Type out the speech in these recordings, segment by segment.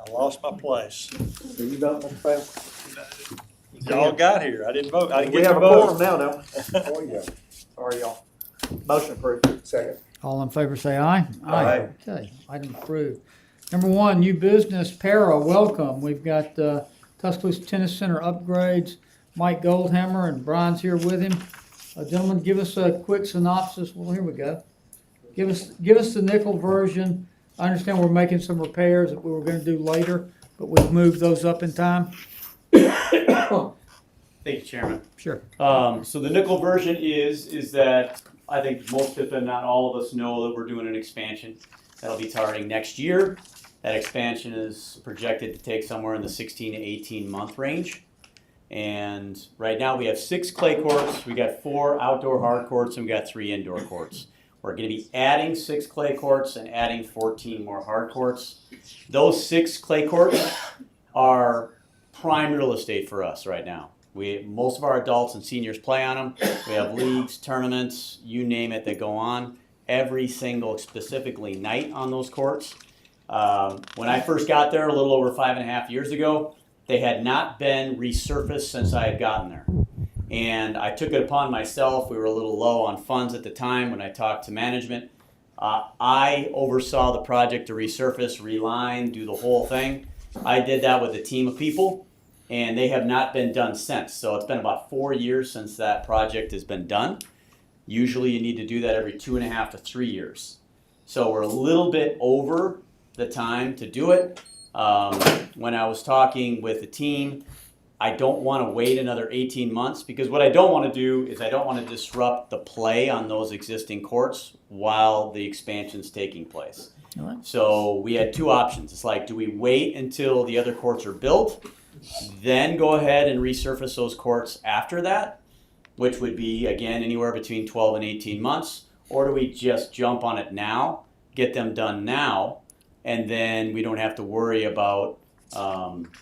I lost my place. Do you vote, Mr. Fail? Y'all got here. I didn't vote. I didn't We get have to a vote. quorum now, don't we? There you go. Sorry, y'all. Motion approved. Second. All in favor say aye. Aye. Okay, item approved. Number one, new business, para, welcome. We've got Tuscaloosa Tennis Center upgrades. Mike Goldhammer and Brian's here with him. Gentlemen, give us a quick synopsis. Well, here we go. Give us the nickel version. I understand we're making some repairs that we were gonna do later, but we've moved those up in time. Thank you, Chairman. Sure. So the nickel version is that I think most, if not all of us, know that we're doing an expansion that'll be starting next year. That expansion is projected to take somewhere in the 16 to 18 month range. And right now we have 6 clay courts, we got 4 outdoor hard courts, and we got 3 indoor courts. We're going to be adding 6 clay courts and adding 14 more hard courts. Those 6 clay courts are prime real estate for us right now. Most of our adults and seniors play on them. We have leagues, tournaments, you name it, that go on every single specifically night on those courts. When I first got there a little over 5.5 years ago, they had not been resurfaced since I had gotten there. And I took it upon myself. We were a little low on funds at the time when I talked to management. I oversaw the project to resurface, reline, do the whole thing. I did that with a team of people, and they have not been done since. So it's been about 4 years since that project has been done. Usually you need to do that every 2.5 to 3 years. So we're a little bit over the time to do it. When I was talking with the team, I don't want to wait another 18 months because what I don't want to do is I don't want to disrupt the play on those existing courts while the expansion's taking place. All right. So we had 2 options. It's like, do we wait until the other courts are built, then go ahead and resurface those courts after that, which would be, again, anywhere between 12 and 18 months, or do we just jump on it now, get them done now, and then we don't have to worry about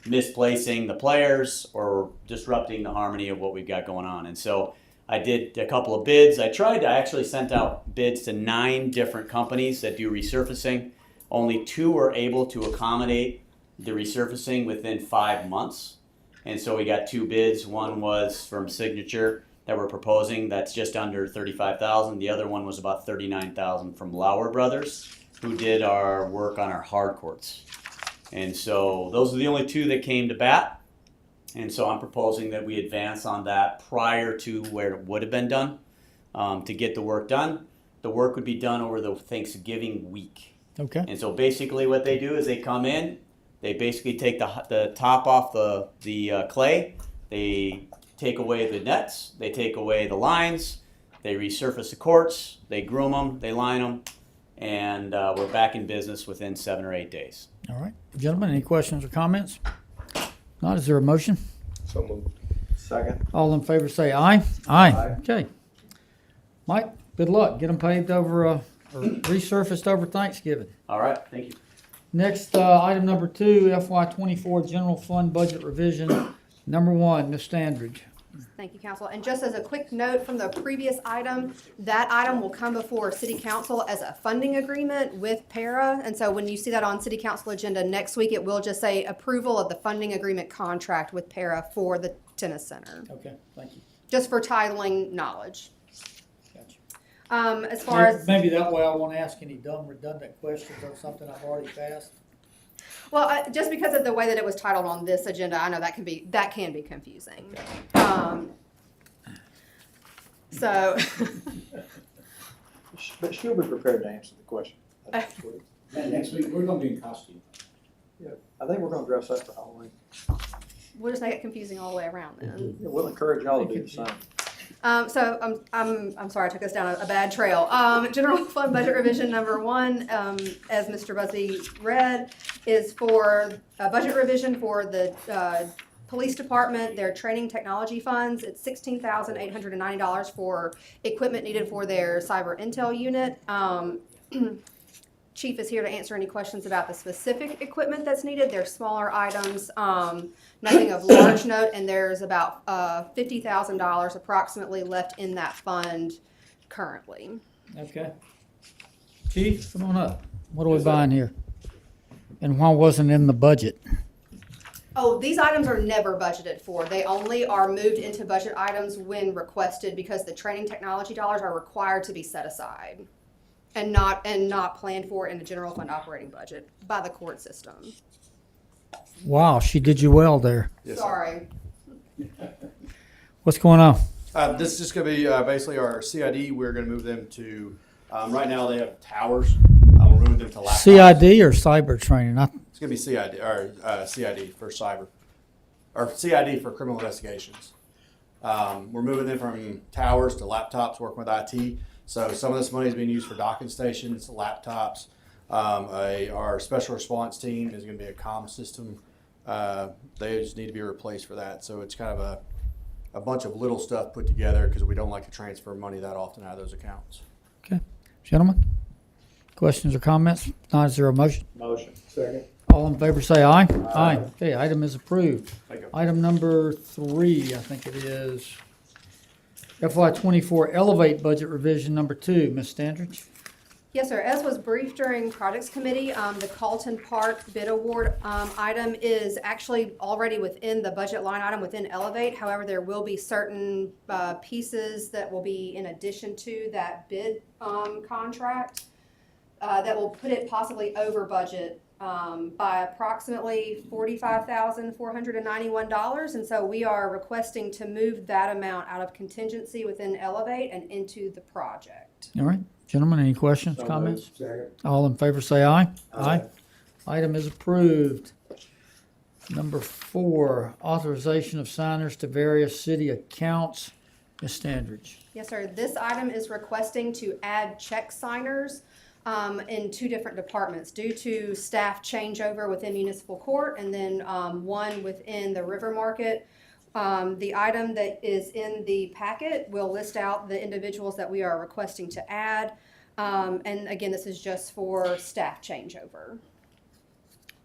misplacing the players or disrupting the harmony of what we've got going on. And so I did a couple of bids. I actually sent out bids to 9 different companies that do resurfacing. Only 2 were able to accommodate the resurfacing within 5 months. And so we got 2 bids. One was from Signature that we're proposing. That's just under $35,000. The other one was about $39,000 from Lauer Brothers, who did our work on our hard courts. And so those are the only 2 that came to bat. And so I'm proposing that we advance on that prior to where it would have been done to get the work done. The work would be done over the Thanksgiving week. Okay. And so basically what they do is they come in, they basically take the top off the clay, they take away the nets, they take away the lines, they resurface the courts, they groom them, they line them, and we're back in business within 7 or 8 days. All right. Gentlemen, any questions or comments? Not, is there a motion? So moved. Second. All in favor say aye. Aye. Aye. Okay. Mike, good luck. Get them paved over, or resurfaced over Thanksgiving. All right, thank you. Next, item number 2, FY24 General Fund Budget Revision. Number 1, Ms. Standridge. Thank you, Council. And just as a quick note from the previous item, that item will come before City Council as a funding agreement with para. And so when you see that on City Council agenda next week, it will just say approval of the funding agreement contract with para for the tennis center, Okay, thank you. just for titling knowledge. Gotcha. As far as, Maybe that way I won't ask any dumb redundant questions on something I've already passed. well, just because of the way that it was titled on this agenda, I know that can be confusing. So, But she'll be prepared to answer the question. And next week, we're gonna be in costume. Yeah, I think we're gonna dress up for Halloween. we'll just make it confusing all the way around then. Yeah, we'll encourage y'all to do the same. So I'm sorry, I took us down a bad trail. General fund budget revision number 1, as Mr. Busby read, is for a budget revision for the police department, their training technology funds. It's $16,890 for equipment needed for their cyber intel unit. Chief is here to answer any questions about the specific equipment that's needed. They're smaller items, nothing of large note, and there's about $50,000 approximately left in that fund currently. Okay. Chief, come on up. What are we buying here? And why wasn't it in the budget? Oh, these items are never budgeted for. They only are moved into budget items when requested because the training technology dollars are required to be set aside and not planned for in the general fund operating budget by the court system. Wow, she did you well there. Yes, sir. Sorry. What's going on? This is just going to be basically our CID. We're going to move them to, right now they have towers. We're moving them to laptops. CID or cyber training? It's going to be CID, or CID for cyber, or CID for criminal investigations. We're moving them from towers to laptops, working with IT. So some of this money is being used for docking stations, laptops. Our special response team is going to be a comm system. They just need to be replaced for that. So it's kind of a bunch of little stuff put together because we don't like to transfer money that often out of those accounts. Okay, gentlemen, questions or comments? If not, is there a motion? Motion. Second. All in favor say aye. Aye. Okay, item is approved. Thank you. Item number 3, I think it is FY24 Elevate Budget Revision number 2. Ms. Standridge? Yes, sir. As was briefed during projects committee, the Carlton Park bid award item is actually already within the budget line item within Elevate. However, there will be certain pieces that will be in addition to that bid contract that will put it possibly over budget by approximately $45,491. And so we are requesting to move that amount out of contingency within Elevate and into the project. All right, gentlemen, any questions, comments? Second. All in favor say aye. Aye. Item is approved. Number 4, authorization of signers to various city accounts. Ms. Standridge? Yes, sir. This item is requesting to add check signers in 2 different departments due to staff changeover within municipal court and then one within the river market. The item that is in the packet will list out the individuals that we are requesting to add. And again, this is just for staff changeover.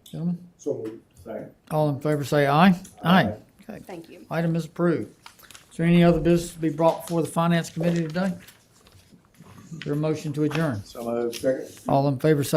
Gentlemen? So moved. Second. All in favor say aye. Aye. Okay, Thank you. item is approved. Is there any other business to be brought before the Finance Committee today? Is there a motion to adjourn? So moved. Second. All in favor say